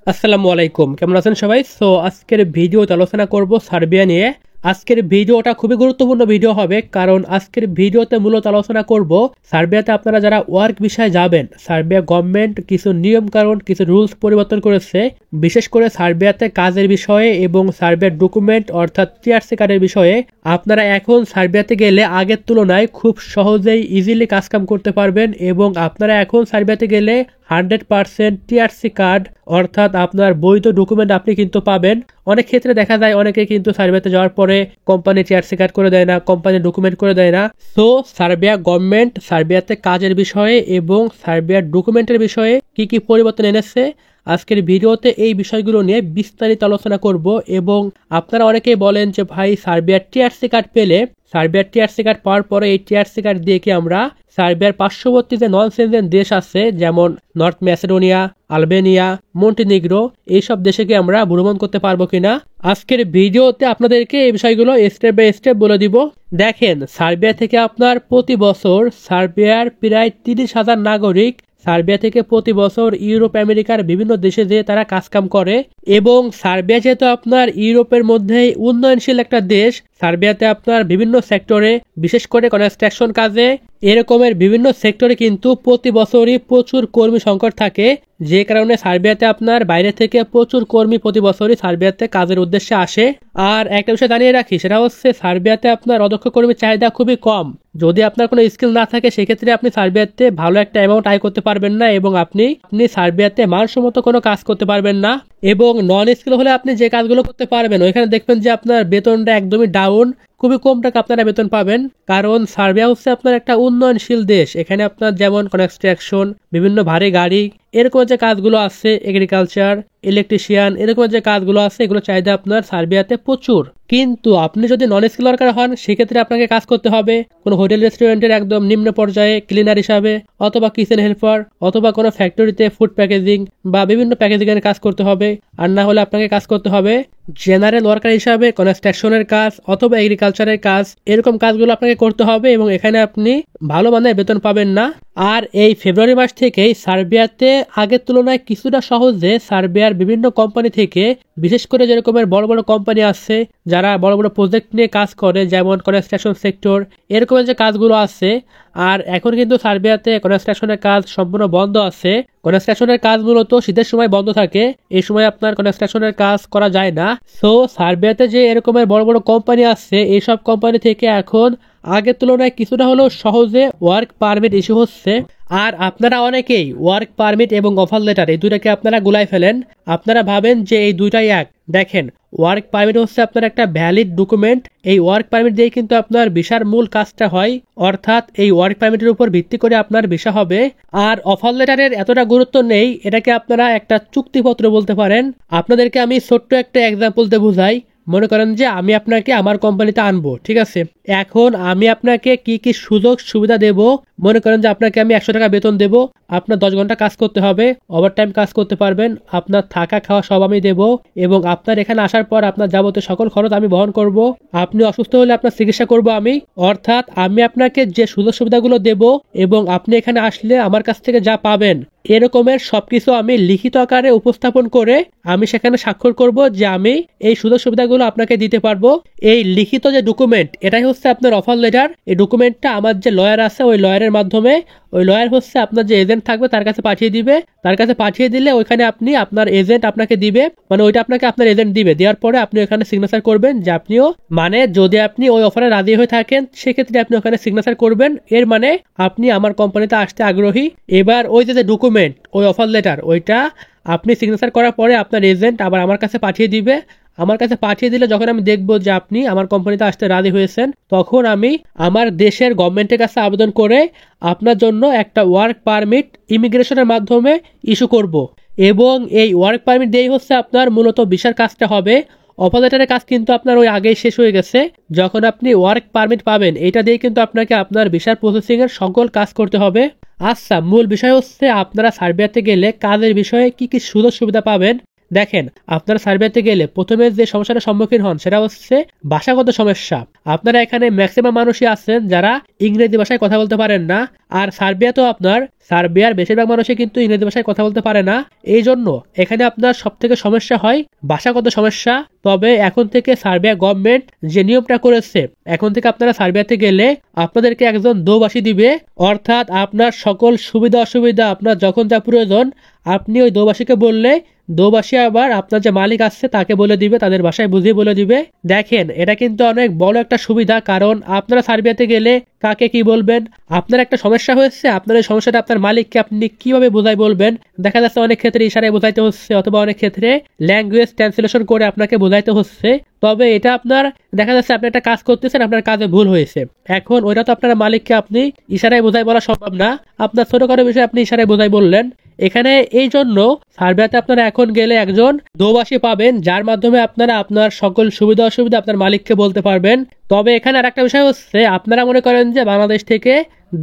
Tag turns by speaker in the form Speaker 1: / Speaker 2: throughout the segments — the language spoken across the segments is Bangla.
Speaker 1: আসসালামু আলাইকুম, কেমন আছেন সবাই? সো আজকের ভিডিওতে আলোচনা করব সার্বিয়া নিয়ে। আজকের ভিডিওটা খুবই গুরুত্বপূর্ণ ভিডিও হবে, কারণ আজকের ভিডিওতে মূলত আলোচনা করব সার্বিয়াতে আপনারা যারা ওয়ার্ক বিষয়ে যাবেন, সার্বিয়া গভর্নমেন্ট কিছু নিয়ম কারণ কিছু রুলস পরিবর্তন করেছে, বিশেষ করে সার্বিয়াতে কাজের বিষয়ে এবং সার্বিয়ার ডকুমেন্ট অর্থাৎ টিআরসি কার্ডের বিষয়ে। আপনারা এখন সার্বিয়াতে গেলে আগের তুলনায় খুব সহজেই ইজিলি কাজকাম করতে পারবেন এবং আপনারা এখন সার্বিয়াতে গেলে 100% টিআরসি কার্ড অর্থাৎ আপনার বৈধ ডকুমেন্ট আপনি কিন্তু পাবেন। অনেক ক্ষেত্রে দেখা যায় অনেকে কিন্তু সার্বিয়াতে যাওয়ার পরে কোম্পানি টিআরসি কার্ড করে দেয় না, কোম্পানি ডকুমেন্ট করে দেয় না। সো সার্বিয়া গভর্নমেন্ট সার্বিয়াতে কাজের বিষয়ে এবং সার্বিয়ার ডকুমেন্টের বিষয়ে কি কি পরিবর্তন এনেছে আজকের ভিডিওতে এই বিষয়গুলো নিয়ে বিস্তারিত আলোচনা করব। এবং আপনারা অনেকেই বলেন যে ভাই সার্বিয়ার টিআরসি কার্ড পেলে, সার্বিয়ার টিআরসি কার্ড পাওয়ার পরে এই টিআরসি কার্ড দিয়ে কি আমরা সার্বিয়ার পার্শ্ববর্তী যে নন সেনজেন দেশ আছে যেমন নর্থ ম্যাসেডোনিয়া, আলবেনিয়া, মন্টিনিগ্রো, এইসব দেশে কি আমরা ভ্রমণ করতে পারবো কিনা? আজকের ভিডিওতে আপনাদেরকে এই বিষয়গুলো স্টেপ বাই স্টেপ বলে দিব। দেখেন, সার্বিয়া থেকে আপনার প্রতি বছর সার্বিয়ার প্রায় 30,000 নাগরিক সার্বিয়া থেকে প্রতি বছর ইউরোপ আমেরিকার বিভিন্ন দেশে যেয়ে তারা কাজকাম করে। এবং সার্বিয়া যেহেতু আপনার ইউরোপের মধ্যেই উন্নয়নশীল একটা দেশ, সার্বিয়াতে আপনার বিভিন্ন সেক্টরে বিশেষ করে কনস্ট্রাকশন কাজে এরকমের বিভিন্ন সেক্টরে কিন্তু প্রতি বছরই প্রচুর কর্মী সংকট থাকে, যে কারণে সার্বিয়াতে আপনার বাইরে থেকে প্রচুর কর্মী প্রতি বছরই সার্বিয়াতে কাজের উদ্দেশ্যে আসে। আর একটা বিষয় জানিয়ে রাখি, সেটা হচ্ছে সার্বিয়াতে আপনার অদক্ষ কর্মীর চাহিদা খুবই কম। যদি আপনার কোনো স্কিল না থাকে সেক্ষেত্রে আপনি সার্বিয়াতে ভালো একটা অ্যামাউন্ট আয় করতে পারবেন না এবং আপনি সার্বিয়াতে মানসম্মত কোনো কাজ করতে পারবেন না। এবং নন স্কিল হলে আপনি যে কাজগুলো করতে পারবেন ওইখানে দেখবেন যে আপনার বেতনটা একদমই ডাউন, খুবই কম টাকা আপনারা বেতন পাবেন। কারণ সার্বিয়া হচ্ছে আপনার একটা উন্নয়নশীল দেশ, এখানে আপনার যেমন কনস্ট্রাকশন, বিভিন্ন ভারী গাড়ি, এরকম যে কাজগুলো আছে, এগ্রিকালচার, ইলেকট্রিশিয়ান, এরকম যে কাজগুলো আছে এগুলো চাহিদা আপনার সার্বিয়াতে প্রচুর। কিন্তু আপনি যদি নন স্কিল ওয়ার্কার হন সেক্ষেত্রে আপনাকে কাজ করতে হবে কোনো হোটেল রেস্টুরেন্টের একদম নিম্ন পর্যায়ে ক্লিনার হিসাবে, অথবা কিচেন হেল্পার, অথবা কোনো ফ্যাক্টরিতে ফুড প্যাকেজিং বা বিভিন্ন প্যাকেজিং এর কাজ করতে হবে। আর না হলে আপনাকে কাজ করতে হবে জেনারেল ওয়ার্কার হিসাবে কনস্ট্রাকশনের কাজ অথবা এগ্রিকালচারের কাজ, এরকম কাজগুলো আপনাকে করতে হবে এবং এখানে আপনি ভালো মানের বেতন পাবেন না। আর এই ফেব্রুয়ারি মাস থেকেই সার্বিয়াতে আগের তুলনায় কিছুটা সহজে সার্বিয়ার বিভিন্ন কোম্পানি থেকে, বিশেষ করে যেরকমের বড় বড় কোম্পানি আছে যারা বড় বড় প্রজেক্ট নিয়ে কাজ করে যেমন কনস্ট্রাকশন সেক্টর, এরকমের যে কাজগুলো আছে। আর এখন কিন্তু সার্বিয়াতে কনস্ট্রাকশনের কাজ সম্পূর্ণ বন্ধ আছে। কনস্ট্রাকশনের কাজ মূলত শীতের সময় বন্ধ থাকে, এই সময় আপনার কনস্ট্রাকশনের কাজ করা যায় না। সো সার্বিয়াতে যে এরকমের বড় বড় কোম্পানি আছে এইসব কোম্পানি থেকে এখন আগের তুলনায় কিছুটা হলেও সহজে ওয়ার্ক পারমিট ইস্যু হচ্ছে। আর আপনারা অনেকেই ওয়ার্ক পারমিট এবং অফার লেটার এই দুইটাকে আপনারা গুলাই ফেলেন, আপনারা ভাবেন যে এই দুইটাই এক। দেখেন, ওয়ার্ক পারমিট হচ্ছে আপনার একটা ভ্যালিড ডকুমেন্ট, এই ওয়ার্ক পারমিট দিয়ে কিন্তু আপনার ভিসার মূল কাজটা হয়, অর্থাৎ এই ওয়ার্ক পারমিটের উপর ভিত্তি করে আপনার ভিসা হবে। আর অফার লেটারের এতটা গুরুত্ব নেই, এটাকে আপনারা একটা চুক্তিপত্র বলতে পারেন। আপনাদেরকে আমি ছোট্ট একটা এক্সাম্পল দিয়ে বুঝাই। মনে করেন যে আমি আপনাকে আমার কোম্পানিতে আনবো, ঠিক আছে? এখন আমি আপনাকে কি কি সুযোগ সুবিধা দেব, মনে করেন যে আপনাকে আমি 100 টাকা বেতন দেব, আপনার 10 ঘন্টা কাজ করতে হবে, ওভারটাইম কাজ করতে পারবেন, আপনার থাকা খাওয়া সব আমি দেব এবং আপনার এখানে আসার পর আপনার যাবতীয় সকল খরচ আমি বহন করব। আপনি অসুস্থ হলে আপনার চিকিৎসা করব আমি, অর্থাৎ আমি আপনাকে যে সুযোগ সুবিধাগুলো দেব এবং আপনি এখানে আসলে আমার কাছ থেকে যা পাবেন এরকমের সবকিছু আমি লিখিত আকারে উপস্থাপন করে আমি সেখানে স্বাক্ষর করব যে আমি এই সুযোগ সুবিধাগুলো আপনাকে দিতে পারবো। এই লিখিত যে ডকুমেন্ট এটাই হচ্ছে আপনার অফার লেটার। এই ডকুমেন্টটা আমার যে লয়ার আছে ওই লয়ারের মাধ্যমে, ওই লয়ার হচ্ছে আপনার যে এজেন্ট থাকবে তার কাছে পাঠিয়ে দিবে, তার কাছে পাঠিয়ে দিলে ওইখানে আপনি আপনার এজেন্ট আপনাকে দিবে, মানে ওইটা আপনাকে আপনার এজেন্ট দিবে, দেওয়ার পরে আপনি ওখানে সিগনেচার করবেন যে আপনিও, মানে যদি আপনি ওই অফারে রাজি হয়ে থাকেন সেক্ষেত্রে আপনি ওখানে সিগনেচার করবেন, এর মানে আপনি আমার কোম্পানিতে আসতে আগ্রহী। এবার ওই যে ডকুমেন্ট ওই অফার লেটার ওইটা আপনি সিগনেচার করার পরে আপনার এজেন্ট আবার আমার কাছে পাঠিয়ে দিবে। আমার কাছে পাঠিয়ে দিলে যখন আমি দেখবো যে আপনি আমার কোম্পানিতে আসতে রাজি হয়েছেন, তখন আমি আমার দেশের গভর্নমেন্টের কাছে আবেদন করে আপনার জন্য একটা ওয়ার্ক পারমিট ইমিগ্রেশনের মাধ্যমে ইস্যু করব। এবং এই ওয়ার্ক পারমিট দিয়েই হচ্ছে আপনার মূলত ভিসার কাজটা হবে। অফার লেটারের কাজ কিন্তু আপনার ওই আগেই শেষ হয়ে গেছে। যখন আপনি ওয়ার্ক পারমিট পাবেন এটা দিয়ে কিন্তু আপনাকে আপনার ভিসার প্রসেসিং এর সকল কাজ করতে হবে। আচ্ছা, মূল বিষয় হচ্ছে আপনারা সার্বিয়াতে গেলে কাজের বিষয়ে কি কি সুযোগ সুবিধা পাবেন। দেখেন, আপনারা সার্বিয়াতে গেলে প্রথমে যে সমস্যাটার সম্মুখীন হন সেটা হচ্ছে ভাষাগত সমস্যা। আপনারা এখানে ম্যাক্সিমাম মানুষই আছেন যারা ইংরেজি ভাষায় কথা বলতে পারেন না, আর সার্বিয়াতেও সার্বিয়ার বেশিরভাগ মানুষই কিন্তু ইংরেজি ভাষায় কথা বলতে পারে না। এই জন্য এখানে আপনার সব থেকে সমস্যা হয় ভাষাগত সমস্যা। তবে এখন থেকে সার্বিয়া গভর্নমেন্ট যে নিয়মটা করেছে, এখন থেকে আপনারা সার্বিয়াতে গেলে আপনাদেরকে একজন দোভাষী দিবে, অর্থাৎ আপনার সকল সুবিধা অসুবিধা আপনার যখন যা প্রয়োজন আপনি ওই দোভাষীকে বললে দোভাষী আবার আপনার যে মালিক আছে তাকে বলে দিবে, তাদের ভাষায় বুঝিয়ে বলে দিবে। দেখেন, এটা কিন্তু অনেক বড় একটা সুবিধা, কারণ আপনারা সার্বিয়াতে গেলে কাকে কি বলবেন, আপনার একটা সমস্যা হয়েছে, আপনার এই সমস্যাটা আপনার মালিককে আপনি কিভাবে বোঝাই বলবেন। দেখা যাচ্ছে অনেক ক্ষেত্রে ইশারায় বোঝাইতে হচ্ছে, অথবা অনেক ক্ষেত্রে ল্যাঙ্গুয়েজ ট্রান্সলেশন করে আপনাকে বোঝাইতে হচ্ছে। তবে এটা আপনার দেখা যাচ্ছে আপনি একটা কাজ করতেছেন, আপনার কাজে ভুল হয়েছে, এখন ওইটা তো আপনার মালিককে আপনি ইশারায় বোঝাই বলা সম্ভব না, আপনার ছোটখাটো বিষয়ে আপনি ইশারায় বোঝাই বললেন। এখানে এই জন্য সার্বিয়াতে আপনারা এখন গেলে একজন দোভাষী পাবেন, যার মাধ্যমে আপনারা আপনার সকল সুবিধা অসুবিধা আপনার মালিককে বলতে পারবেন। তবে এখানে আর একটা বিষয় হচ্ছে, আপনারা মনে করেন যে বাংলাদেশ থেকে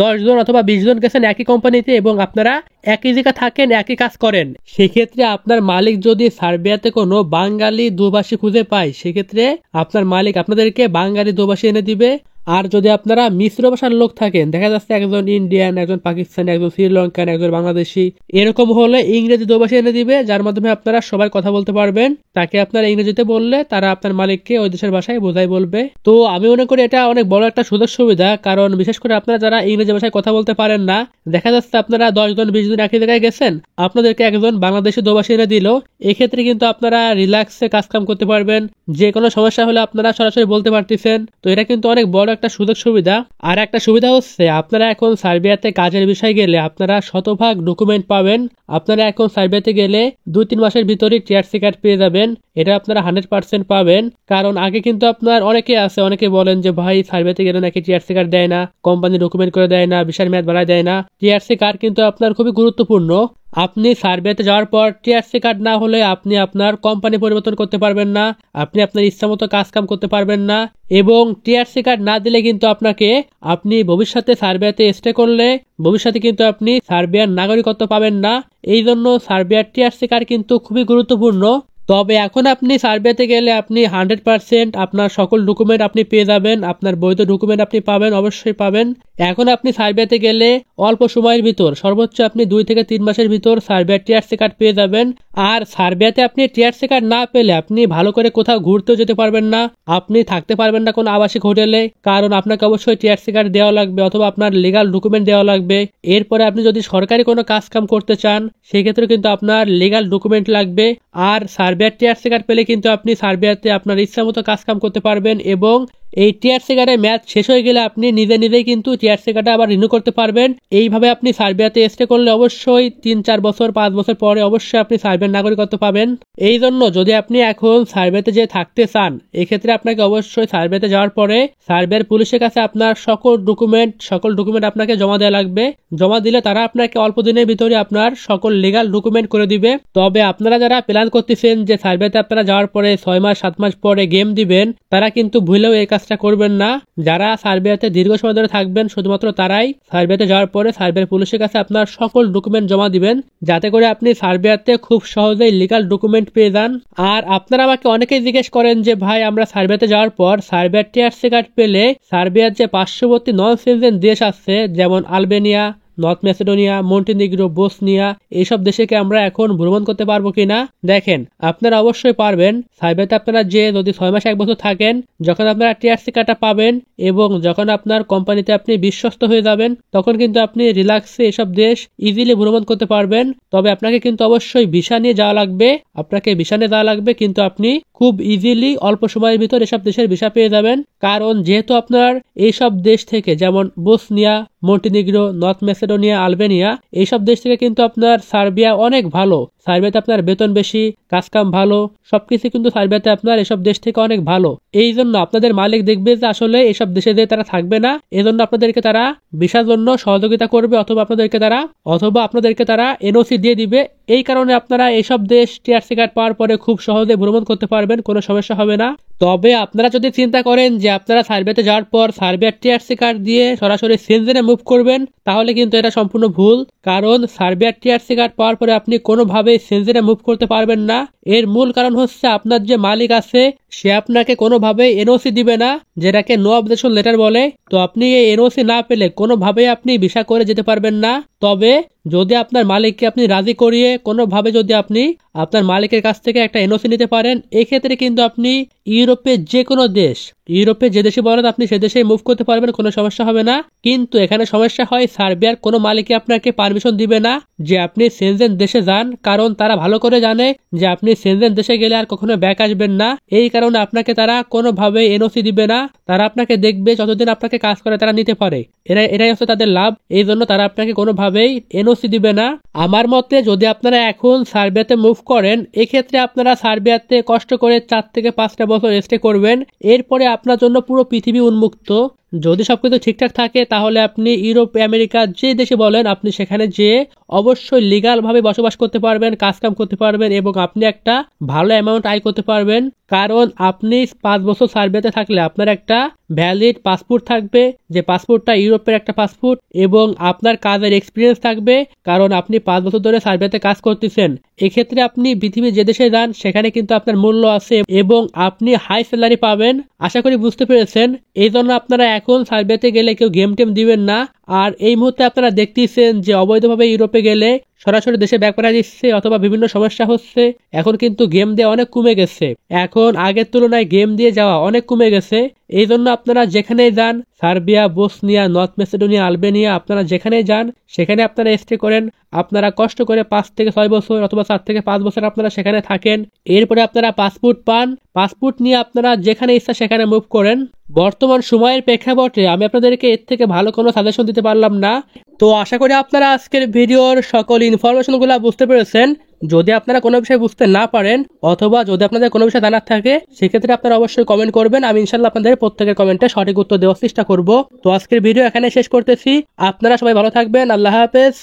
Speaker 1: 10 জন অথবা 20 জন গেছেন একই কোম্পানিতে এবং আপনারা একই জায়গা থাকেন, একই কাজ করেন, সেক্ষেত্রে আপনার মালিক যদি সার্বিয়াতে কোনো বাঙালি দোভাষী খুঁজে পায়, সেক্ষেত্রে আপনার মালিক আপনাদেরকে বাঙালি দোভাষী এনে দিবে। আর যদি আপনারা মিশ্র ভাষার লোক থাকেন, দেখা যাচ্ছে একজন ইন্ডিয়ান, একজন পাকিস্তানি, একজন শ্রীলঙ্কান, একজন বাংলাদেশি, এরকম হলে ইংরেজি দোভাষী এনে দিবে, যার মাধ্যমে আপনারা সবাই কথা বলতে পারবেন। তাকে আপনারা ইংরেজিতে বললে তারা আপনার মালিককে ওই দেশের ভাষায় বোঝাই বলবে। তো আমি মনে করি এটা অনেক বড় একটা সুযোগ সুবিধা, কারণ বিশেষ করে আপনারা যারা ইংরেজি ভাষায় কথা বলতে পারেন না, দেখা যাচ্ছে আপনারা 10 জন 20 জন একই জায়গায় গেছেন, আপনাদেরকে একজন বাংলাদেশি দোভাষী এনে দিল, এক্ষেত্রে কিন্তু আপনারা রিল্যাক্সে কাজ কাম করতে পারবেন, যে কোনো সমস্যা হলে আপনারা সরাসরি বলতে পারতেছেন। তো এটা কিন্তু অনেক বড় একটা সুযোগ সুবিধা। আর একটা সুবিধা হচ্ছে, আপনারা এখন সার্বিয়াতে কাজের বিষয়ে গেলে আপনারা শতভাগ ডকুমেন্ট পাবেন। আপনারা এখন সার্বিয়াতে গেলে 2-3 মাসের ভিতরে টিআরসি কার্ড পেয়ে যাবেন, এটা আপনারা 100% পাবেন। কারণ আগে কিন্তু আপনার অনেকে বলেন যে ভাই সার্বিয়াতে গেলে নাকি টিআরসি কার্ড দেয় না, কোম্পানি ডকুমেন্ট করে দেয় না, ভিসার মেয়াদ বাড়ায় দেয় না। টিআরসি কার্ড কিন্তু আপনার খুবই গুরুত্বপূর্ণ। আপনি সার্বিয়াতে যাওয়ার পর টিআরসি কার্ড না হলে আপনি আপনার কোম্পানি পরিবর্তন করতে পারবেন না, আপনি আপনার ইচ্ছা মতো কাজ কাম করতে পারবেন না, এবং টিআরসি কার্ড না দিলে কিন্তু আপনি ভবিষ্যতে সার্বিয়াতে স্টে করলে ভবিষ্যতে কিন্তু আপনি সার্বিয়ার নাগরিকত্ব পাবেন না। এই জন্য সার্বিয়ার টিআরসি কার্ড কিন্তু খুবই গুরুত্বপূর্ণ। তবে এখন আপনি সার্বিয়াতে গেলে আপনি 100% আপনার সকল ডকুমেন্ট আপনি পেয়ে যাবেন, আপনার বৈধ ডকুমেন্ট আপনি পাবেন, অবশ্যই পাবেন। এখন আপনি সার্বিয়াতে গেলে অল্প সময়ের ভিতর, সর্বোচ্চ আপনি 2 থেকে 3 মাসের ভিতর সার্বিয়ার টিআরসি কার্ড পেয়ে যাবেন। আর সার্বিয়াতে আপনি টিআরসি কার্ড না পেলে আপনি ভালো করে কোথাও ঘুরতেও যেতে পারবেন না, আপনি থাকতে পারবেন না কোনো আবাসিক হোটেলে, কারণ আপনাকে অবশ্যই টিআরসি কার্ড দেওয়া লাগবে অথবা আপনার লিগাল ডকুমেন্ট দেওয়া লাগবে। এরপরে আপনি যদি সরকারি কোনো কাজ কাম করতে চান, সেক্ষেত্রে কিন্তু আপনার লিগাল ডকুমেন্ট লাগবে। আর সার্বিয়ার টিআরসি কার্ড পেলে কিন্তু আপনি সার্বিয়াতে আপনার ইচ্ছা মতো কাজ কাম করতে পারবেন, এবং এই টিআরসি কার্ডের মেয়াদ শেষ হয়ে গেলে আপনি নিজেই কিন্তু টিআরসি কার্ডটা আবার রিনিউ করতে পারবেন। এইভাবে আপনি সার্বিয়াতে স্টে করলে অবশ্যই 3-4 বছর 5 বছর পরে অবশ্যই আপনি সার্বিয়ার নাগরিকত্ব পাবেন। এই জন্য যদি আপনি এখন সার্বিয়াতে যে থাকতে চান, এক্ষেত্রে আপনাকে অবশ্যই সার্বিয়াতে যাওয়ার পরে সার্বিয়ার পুলিশের কাছে আপনার সকল ডকুমেন্ট আপনাকে জমা দেওয়া লাগবে। জমা দিলে তারা আপনাকে অল্প দিনের ভিতরে আপনার সকল লিগাল ডকুমেন্ট করে দিবে। তবে আপনারা যারা প্ল্যান করতেছেন যে সার্বিয়াতে আপনারা যাওয়ার পরে 6 মাস 7 মাস পরে গেম দিবেন, তারা কিন্তু ভুলেও এই কাজটা করবেন না। যারা সার্বিয়াতে দীর্ঘ সময় ধরে থাকবেন শুধুমাত্র তারাই সার্বিয়াতে যাওয়ার পরে সার্বিয়ার পুলিশের কাছে আপনার সকল ডকুমেন্ট জমা দিবেন, যাতে করে আপনি সার্বিয়াতে খুব সহজেই লিগাল ডকুমেন্ট পেয়ে যান। আর আপনারা আমাকে অনেকেই জিজ্ঞেস করেন যে ভাই আমরা সার্বিয়াতে যাওয়ার পর সার্বিয়ার টিআরসি কার্ড পেলে সার্বিয়ার যে পার্শ্ববর্তী নন সিটিজেন দেশ আছে, যেমন Albania, north Macedonia, Montenegro, Bosnia, এইসব দেশকে আমরা এখন ভ্রমণ করতে পারবো কিনা? দেখেন, আপনারা অবশ্যই পারবেন। সার্বিয়াতে আপনারা যদি 6 মাস 1 বছর থাকেন, যখন আপনারা টিআরসি কার্ডটা পাবেন এবং যখন আপনার কোম্পানিতে আপনি বিশ্বস্ত হয়ে যাবেন, তখন কিন্তু আপনি রিল্যাক্সে এসব দেশ ইজিলি ভ্রমণ করতে পারবেন। তবে আপনাকে কিন্তু অবশ্যই ভিসা নিয়ে যাওয়া লাগবে, কিন্তু আপনি খুব ইজিলি অল্প সময়ের ভিতর এসব দেশের ভিসা পেয়ে যাবেন। কারণ যেহেতু আপনার এইসব দেশ থেকে, যেমন Bosnia, Montenegro, north Macedonia, Albania, এইসব দেশ থেকে কিন্তু আপনার সার্বিয়া অনেক ভালো। সার্বিয়াতে আপনার বেতন বেশি, কাজকাম ভালো, সবকিছু কিন্তু সার্বিয়াতে আপনার এসব দেশ থেকে অনেক ভালো। এই জন্য আপনাদের মালিক দেখবে যে আসলে এসব দেশে যে তারা থাকবে না, এজন্য আপনাদেরকে তারা ভিসার জন্য সহযোগিতা করবে, অথবা আপনাদেরকে তারা এনওসি দিয়ে দিবে। এই কারণে আপনারা এইসব দেশ টিআরসি কার্ড পাওয়ার পরে খুব সহজে ভ্রমণ করতে পারবেন, কোনো সমস্যা হবে না। তবে আপনারা যদি চিন্তা করেন যে আপনারা সার্বিয়াতে যাওয়ার পর সার্বিয়ার টিআরসি কার্ড দিয়ে সরাসরি সেনজেনে মুভ করবেন, তাহলে কিন্তু এটা সম্পূর্ণ ভুল। কারণ সার্বিয়ার টিআরসি কার্ড পাওয়ার পরে আপনি কোনোভাবেই সেনজেনে মুভ করতে পারবেন না। এর মূল কারণ হচ্ছে আপনার যে মালিক আছে সে আপনাকে কোনোভাবেই এনওসি দিবে না, যেটাকে নো অবজেকশন লেটার বলে। তো আপনি এই এনওসি না পেলে কোনোভাবেই আপনি ভিসা করে যেতে পারবেন না। তবে যদি আপনার মালিককে আপনি রাজি করিয়ে কোনোভাবে যদি আপনি আপনার মালিকের কাছ থেকে একটা এনওসি নিতে পারেন, এক্ষেত্রে কিন্তু আপনি ইউরোপের যে কোনো দেশ, ইউরোপে যে দেশে বলেন আপনি সে দেশে মুভ করতে পারবেন, কোনো সমস্যা হবে না। কিন্তু এখানে সমস্যা হয় সার্বিয়ার কোনো মালিকই আপনাকে পারমিশন দিবে না যে আপনি সেনজেন দেশে যান, কারণ তারা ভালো করে জানে যে আপনি সেনজেন দেশে গেলে আর কখনো ব্যাক আসবেন না। এই কারণে আপনাকে তারা কোনোভাবে এনওসি দিবে না। তারা আপনাকে দেখবে যতদিন আপনাকে কাজ করে তারা নিতে পারে, এটাই হচ্ছে তাদের লাভ। এই জন্য তারা আপনাকে কোনোভাবেই এনওসি দিবে না। আমার মতে যদি আপনারা এখন সার্বিয়াতে মুভ করেন, এক্ষেত্রে আপনারা সার্বিয়াতে কষ্ট করে 4 থেকে 5টা বছর স্টে করবেন। এরপরে আপনার জন্য পুরো পৃথিবী উন্মুক্ত। যদি সবকিছু ঠিকঠাক থাকে তাহলে আপনি ইউরোপ আমেরিকা যে দেশে বলেন আপনি সেখানে যেয়ে অবশ্যই লিগাল ভাবে বসবাস করতে পারবেন, কাজকাম করতে পারবেন এবং আপনি একটা ভালো অ্যামাউন্ট আয় করতে পারবেন। কারণ আপনি 5 বছর সার্বিয়াতে থাকলে আপনার একটা ভ্যালিড পাসপোর্ট থাকবে, যে পাসপোর্টটা ইউরোপের একটা পাসপোর্ট, এবং আপনার কাজের এক্সপিরিয়েন্স থাকবে কারণ আপনি 5 বছর ধরে সার্বিয়াতে কাজ করতেছেন। এক্ষেত্রে আপনি পৃথিবীর যে দেশে যান সেখানে কিন্তু আপনার মূল্য আছে এবং আপনি হাই স্যালারি পাবেন। আশা করি বুঝতে পেরেছেন। এই জন্য আপনারা এখন সার্বিয়াতে গেলে কেউ গেম টেম দিবেন না। আর এই মুহূর্তে আপনারা দেখতেছেন যে অবৈধভাবে ইউরোপে গেলে সরাসরি দেশে ব্যাক করা দিচ্ছে অথবা বিভিন্ন সমস্যা হচ্ছে। এখন কিন্তু গেম দিয়ে অনেক কমে গেছে, এখন আগের তুলনায় গেম দিয়ে যাওয়া অনেক কমে গেছে। এই জন্য আপনারা যেখানেই যান, Serbia, Bosnia, north Macedonia, Albania, আপনারা যেখানেই যান সেখানে আপনারা স্টে করেন। আপনারা কষ্ট করে 5 থেকে 6 বছর অথবা 4 থেকে 5 বছর আপনারা সেখানে থাকেন। এরপরে আপনারা পাসপোর্ট পান, পাসপোর্ট নিয়ে আপনারা যেখানে ইচ্ছা সেখানে মুভ করেন। বর্তমান সময়ের প্রেক্ষাপটে আমি আপনাদেরকে এর থেকে ভালো কোনো সাজেশন দিতে পারলাম না। তো আশা করি আপনারা আজকের ভিডিওর সকল ইনফরমেশনগুলো বুঝতে পেরেছেন। যদি আপনারা কোনো বিষয় বুঝতে না পারেন অথবা যদি আপনাদের কোনো বিষয় জানার থাকে সেক্ষেত্রে আপনারা অবশ্যই কমেন্ট করবেন। আমি ইনশাল্লাহ আপনাদের প্রত্যেকের কমেন্টে সঠিক উত্তর দেওয়ার চেষ্টা করব। তো আজকের ভিডিও এখানে শেষ করতেছি। আপনারা সবাই ভালো থাকবেন। আল্লাহ হাফেজ।